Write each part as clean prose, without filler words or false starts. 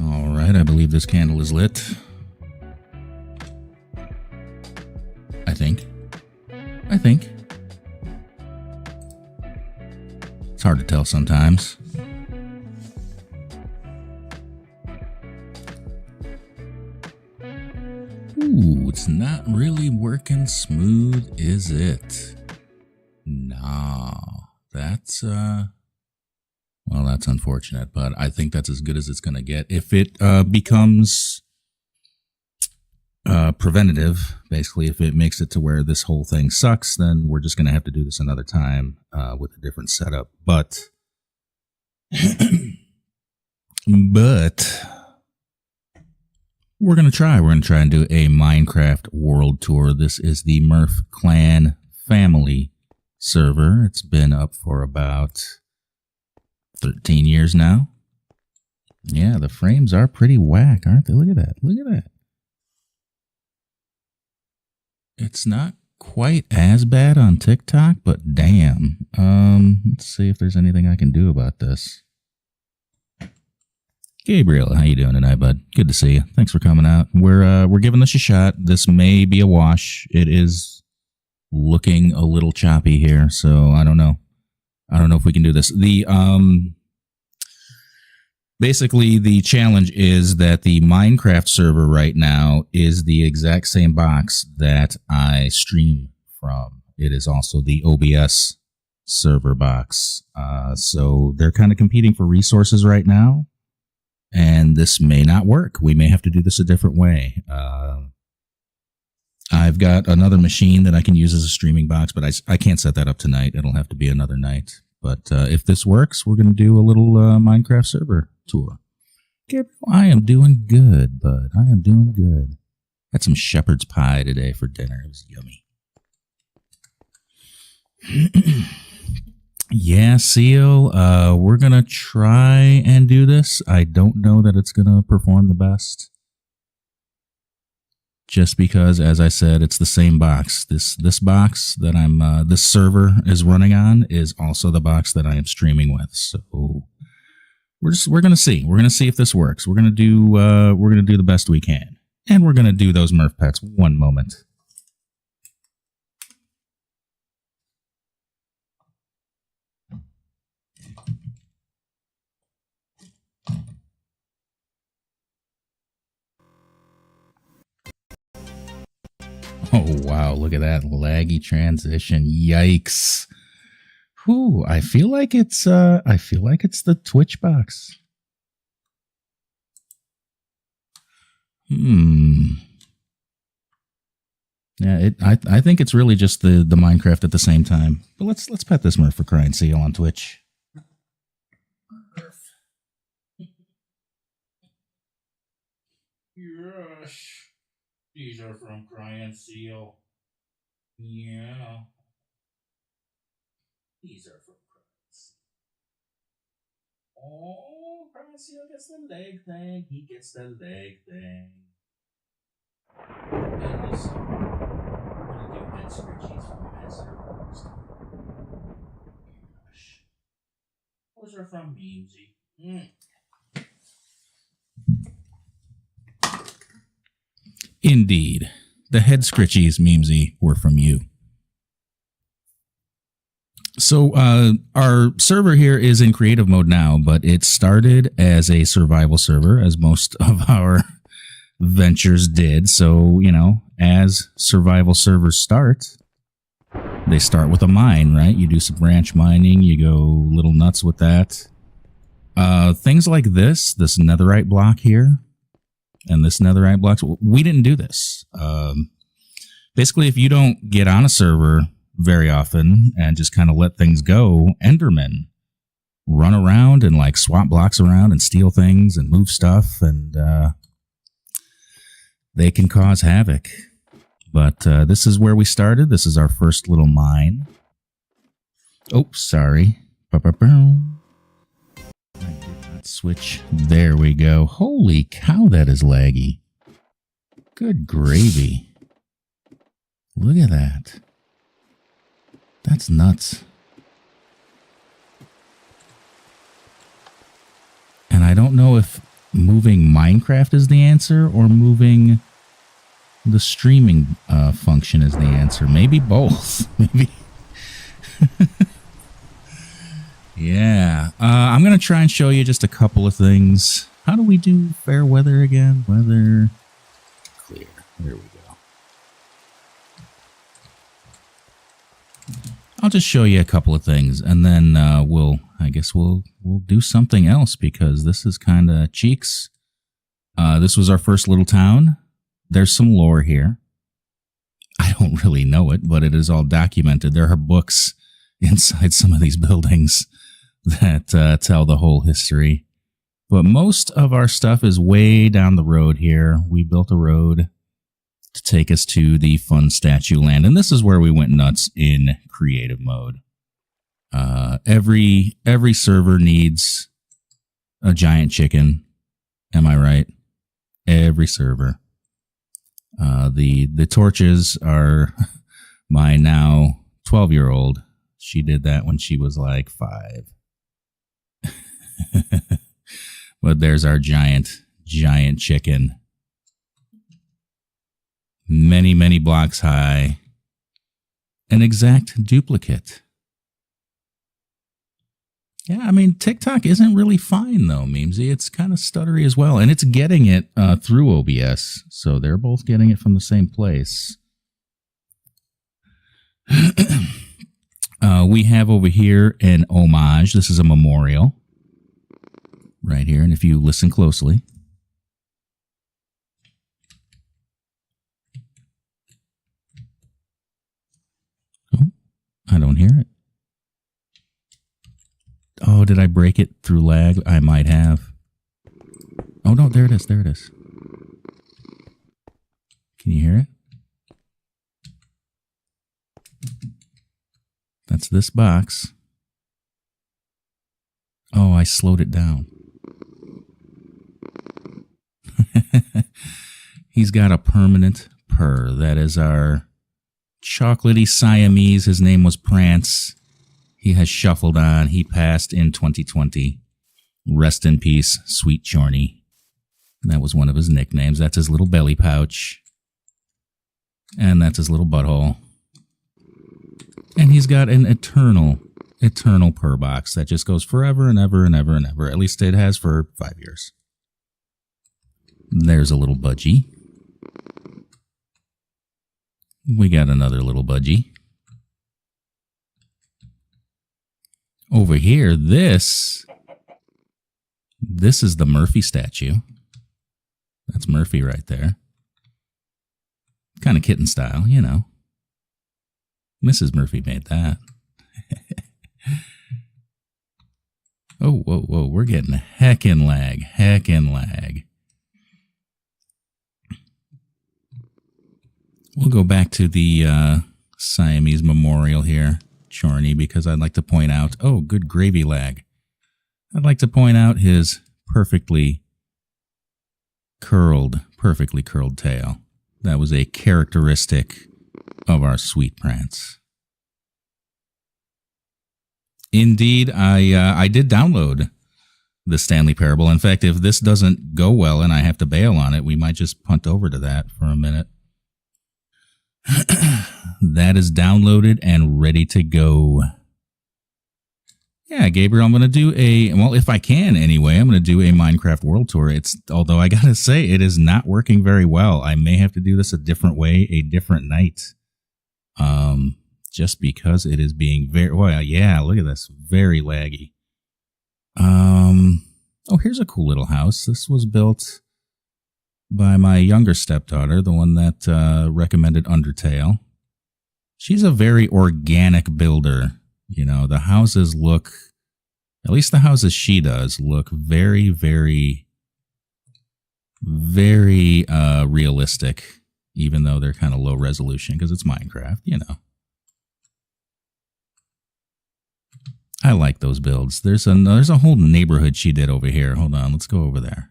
All right, I believe this candle is lit. I think. It's hard to tell sometimes. Ooh, it's not really working smooth, is it? No, that's well, that's unfortunate, but I think that's as good as it's going to get. If it becomes preventative, basically, if it makes it to where this whole thing sucks, then we're just going to have to do this another time with a different setup. But we're going to try. We're going to try and do a Minecraft World Tour. This is the Murph Clan Family server. It's been up for about 13 years now. Yeah, the frames are pretty whack, aren't they? Look at that. Look at that. It's not quite as bad on TikTok, but damn. Let's see if there's anything I can do about this. Gabriel, how you doing tonight, bud? Good to see you. Thanks for coming out. We're giving this a shot. This may be a wash. It is looking a little choppy here, so I don't know. I don't know if we can do this. Basically, the challenge is that the Minecraft server right now is the exact same box that I stream from. It is also the OBS server box. So they're kind of competing for resources right now, and this may not work. We may have to do this a different way. I've got another machine that I can use as a streaming box, but I can't set that up tonight. It'll have to be another night. But if this works, we're going to do a little Minecraft server tour. I am doing good, bud. I am doing good. Had some shepherd's pie today for dinner. It was yummy. Yeah, Seal, we're going to try and do this. I don't know that it's going to perform the best. Just because, as I said, it's the same box. This box that this server is running on is also the box that I am streaming with. So we're gonna see. We're gonna see if this works. We're gonna do the best we can, and we're gonna do those Murph pets. One moment. Oh, wow. Look at that laggy transition. Yikes. Whew. I feel like it's the Twitch box. Yeah, I think it's really just the Minecraft at the same time. But let's pet this Murph for crying seal on Twitch. Murph. Yes. These are from Crying Seal. Yeah. These are from Crying Seal. Oh, Crying Seal gets the leg thing. He gets the leg thing. And also, we're going to do head scratchies from Master Post. Gosh. Those are from Memesy. Indeed. The head scritchies, Memesy, were from you. So our server here is in creative mode now, but it started as a survival server, as most of our ventures did. So, you know, as survival servers start, they start with a mine, right? You do some branch mining, you go little nuts with that. Things like this netherite block here, and this netherite blocks, we didn't do this. Basically, if you don't get on a server very often and just kind of let things go, Endermen run around and like swap blocks around and steal things and move stuff, and they can cause havoc. But this is where we started. This is our first little mine. Oh, sorry. I did not switch. There we go. Holy cow, that is laggy. Good gravy. Look at that. That's nuts. And I don't know if moving Minecraft is the answer or moving the streaming function is the answer. Maybe both. Maybe. Yeah. I'm going to try and show you just a couple of things. How do we do fair weather again? Weather clear. There we go. I'll just show you a couple of things, and then we'll do something else, because this is kind of cheeks. This was our first little town. There's some lore here. I don't really know it, but it is all documented. There are books inside some of these buildings that tell the whole history. But most of our stuff is way down the road here. We built a road to take us to the fun statue land, and this is where we went nuts in creative mode. Every server needs a giant chicken. Am I right? Every server. The torches are my now 12-year-old. She did that when she was like 5. But there's our giant chicken. Many, many blocks high. An exact duplicate. Yeah, I mean, TikTok isn't really fine, though, Memesy. It's kind of stuttery as well. And it's getting it through OBS. So they're both getting it from the same place. We have over here an homage. This is a memorial. Right here. And if you listen closely. Oh, I don't hear it. Oh, did I break it through lag? I might have. Oh, no, there it is. There it is. Can you hear it? That's this box. Oh, I slowed it down. He's got a permanent purr. That is our chocolatey Siamese. His name was Prance. He has shuffled on. He passed in 2020. Rest in peace, Sweet Chorny. That was one of his nicknames. That's his little belly pouch. And that's his little butthole. And he's got an eternal purr box that just goes forever and ever and ever and ever. At least it has for 5 years. There's a little budgie. We got another little budgie. Over here, this is the Murphy statue. That's Murphy right there. Kind of kitten style, you know. Mrs. Murphy made that. Oh, whoa, whoa, we're getting heckin' lag. We'll go back to the Siamese memorial here, Chorny, because I'd like to point out, oh, good gravy lag. I'd like to point out his perfectly curled tail. That was a characteristic of our sweet Prance. Indeed, I did download the Stanley Parable. In fact, if this doesn't go well and I have to bail on it, we might just punt over to that for a minute. That is downloaded and ready to go. Yeah, Gabriel, I'm going to do well, if I can anyway, I'm going to do a Minecraft World Tour. Although I got to say, it is not working very well. I may have to do this a different way, a different night. Just because it is being very, well, yeah, look at this, very laggy. Oh, here's a cool little house. This was built by my younger stepdaughter, the one that recommended Undertale. She's a very organic builder. You know, the houses look At least the houses she does look very, very, very realistic, even though they're kind of low resolution because it's Minecraft, you know. I like those builds. There's a whole neighborhood she did over here. Hold on, let's go over there.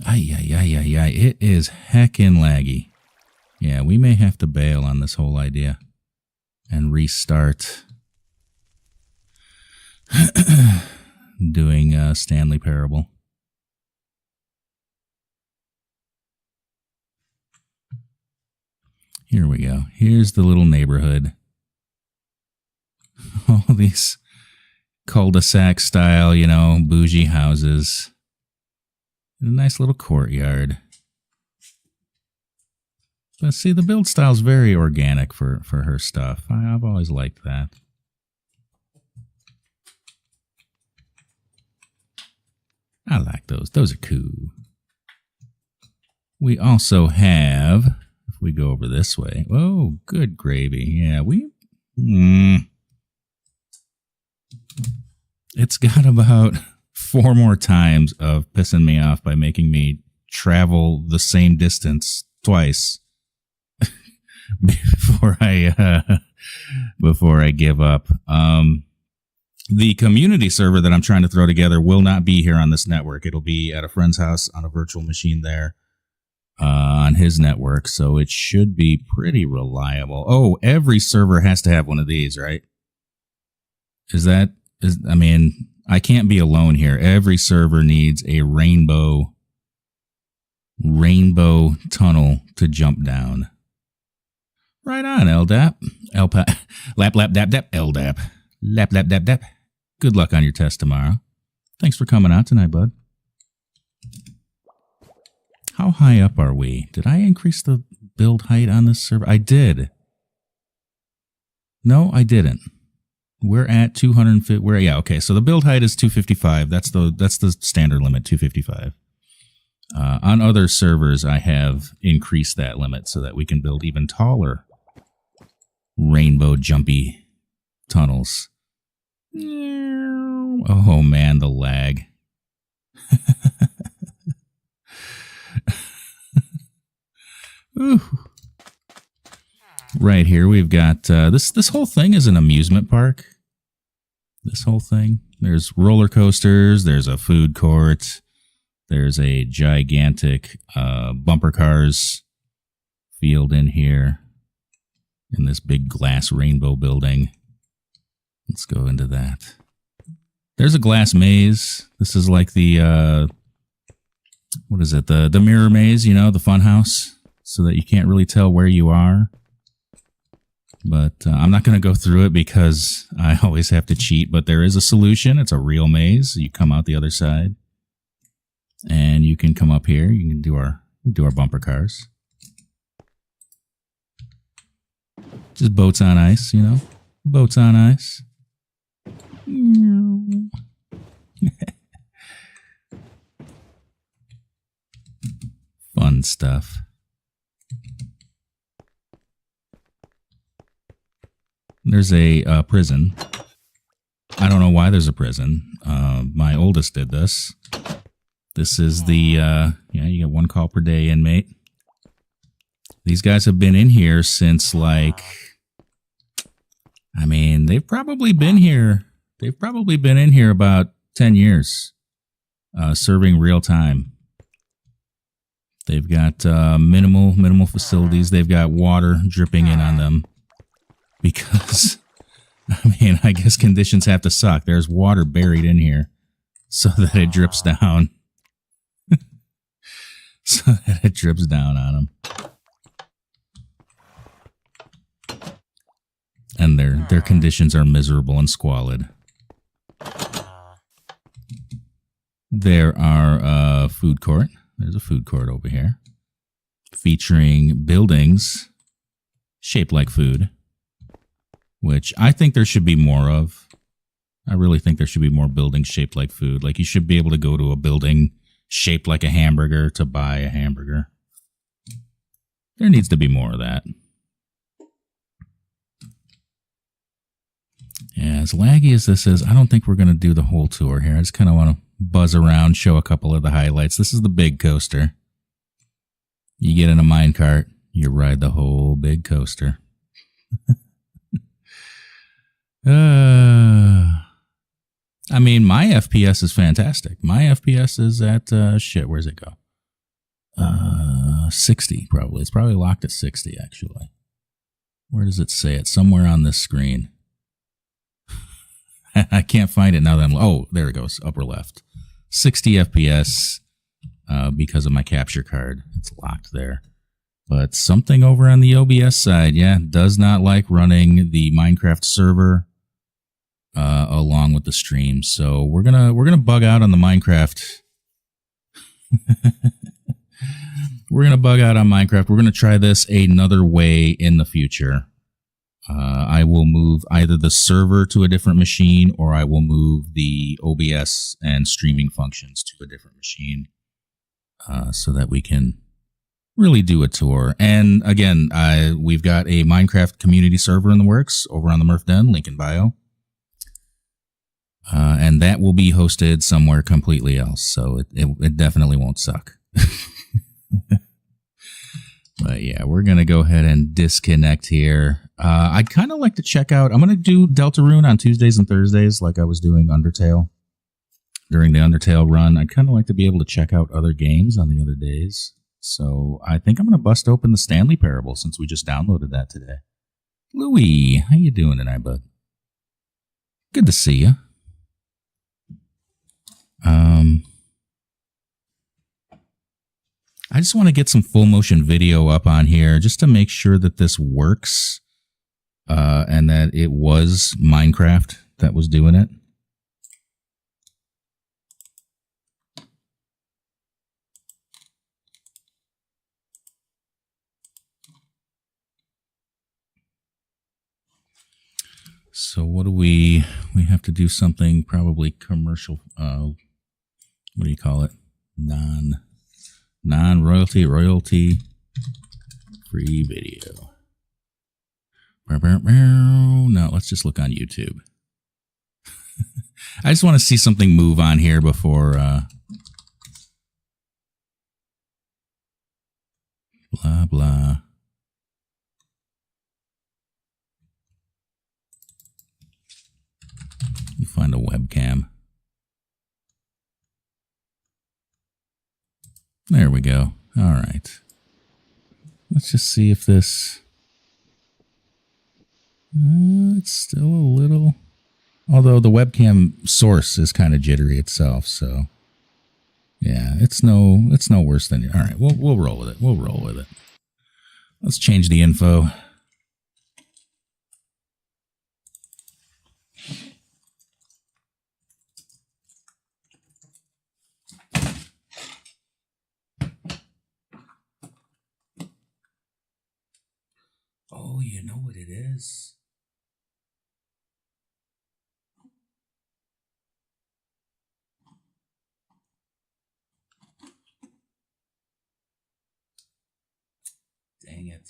Ay. It is heckin' laggy. Yeah, we may have to bail on this whole idea and restart doing Stanley Parable. Here we go. Here's the little neighborhood. All these cul-de-sac style, you know, bougie houses. And a nice little courtyard. But see, the build style's very organic for her stuff. I've always liked that. I like those. Those are cool. We also have, if we go over this way, oh, good gravy. Yeah, it's got about 4 more times of pissing me off by making me travel the same distance twice before I give up. The community server that I'm trying to throw together will not be here on this network. It'll be at a friend's house on a virtual machine there on his network, so it should be pretty reliable. Oh, every server has to have one of these, right? I mean, I can't be alone here. Every server needs a rainbow tunnel to jump down. Right on, LDAP. Lap, dap, dap, LDAP. Lap, dap, dap. Good luck on your test tomorrow. Thanks for coming out tonight, bud. How high up are we? Did I increase the build height on this server? I did. No, I didn't. We're at 250. Yeah, okay. So the build height is 255. That's the standard limit, 255. On other servers, I have increased that limit so that we can build even taller rainbow jumpy tunnels. Oh man, the lag. Right here we've got this whole thing is an amusement park. This whole thing. There's roller coasters, there's a food court, there's a gigantic bumper cars field in here in this big glass rainbow building. Let's go into that. There's a glass maze. This is like the what is it? The mirror maze, you know, the fun house, so that you can't really tell where you are. But I'm not going to go through it because I always have to cheat, but there is a solution. It's a real maze. You come out the other side and you can come up here. You can do our bumper cars. Just boats on ice, you know, boats on ice. Fun stuff. There's a prison. I don't know why there's a prison. My oldest did this. This is the, yeah, you get 1 call per day inmate. These guys have been in here since, like, I mean, they've probably been here. They've probably been in here about 10 years, serving real time. They've got minimal facilities. They've got water dripping in on them. Because, I mean, I guess conditions have to suck. There's water buried in here so that it drips down. So that it drips down on them. And their conditions are miserable and squalid. There are food court. There's a food court over here. Featuring buildings shaped like food. Which I think there should be more of. I really think there should be more buildings shaped like food. Like, you should be able to go to a building shaped like a hamburger to buy a hamburger. There needs to be more of that. Yeah, as laggy as this is, I don't think we're going to do the whole tour here. I just kind of want to buzz around, show a couple of the highlights. This is the big coaster. You get in a minecart, you ride the whole big coaster. I mean, my FPS is fantastic. My FPS is at, where's it go? 60, probably. It's probably locked at 60, actually. Where does it say it? Somewhere on this screen. I can't find it now that I'm... Oh, there it goes. Upper left. 60 FPS because of my capture card. It's locked there. But something over on the OBS side, yeah, does not like running the Minecraft server along with the stream. So we're gonna bug out on the Minecraft. We're gonna bug out on Minecraft. We're gonna try this another way in the future. I will move either the server to a different machine, or I will move the OBS and streaming functions to a different machine, so that we can really do a tour. And again, we've got a Minecraft community server in the works over on the Murph Den, link in bio. And that will be hosted somewhere completely else, so it definitely won't suck. But yeah, we're going to go ahead and disconnect here. I'd kind of like to check out... I'm going to do Deltarune on Tuesdays and Thursdays like I was doing Undertale during the Undertale run. I'd kind of like to be able to check out other games on the other days. So I think I'm going to bust open the Stanley Parable since we just downloaded that today. Louie, how you doing tonight, bud? Good to see you. I just want to get some full motion video up on here just to make sure that this works and that it was Minecraft that was doing it. So what do we have to do something probably commercial, what do you call it? Non-royalty, royalty free video. No, let's just look on YouTube. I just want to see something move on here before blah blah. You find a webcam. There we go. All right. Let's just see if this... it's still a little... Although the webcam source is kind of jittery itself, so... Yeah, it's no worse than... All right, we'll roll with it. We'll roll with it. Let's change the info. Oh, you know what it is? Dang it.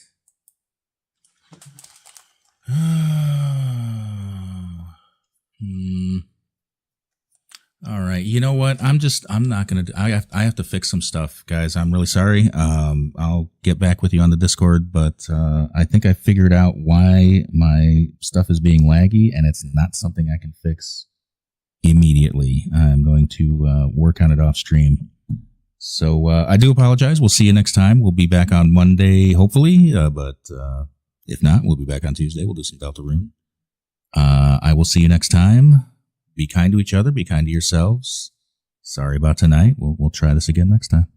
All right. You know what? I'm not going to... I have to fix some stuff, guys. I'm really sorry. I'll get back with you on the Discord, but I think I figured out why my stuff is being laggy, and it's not something I can fix immediately. I'm going to work on it off stream. So I do apologize. We'll see you next time. We'll be back on Monday, hopefully, but if not, we'll be back on Tuesday. We'll do some Deltarune. I will see you next time. Be kind to each other. Be kind to yourselves. Sorry about tonight. We'll try this again next time.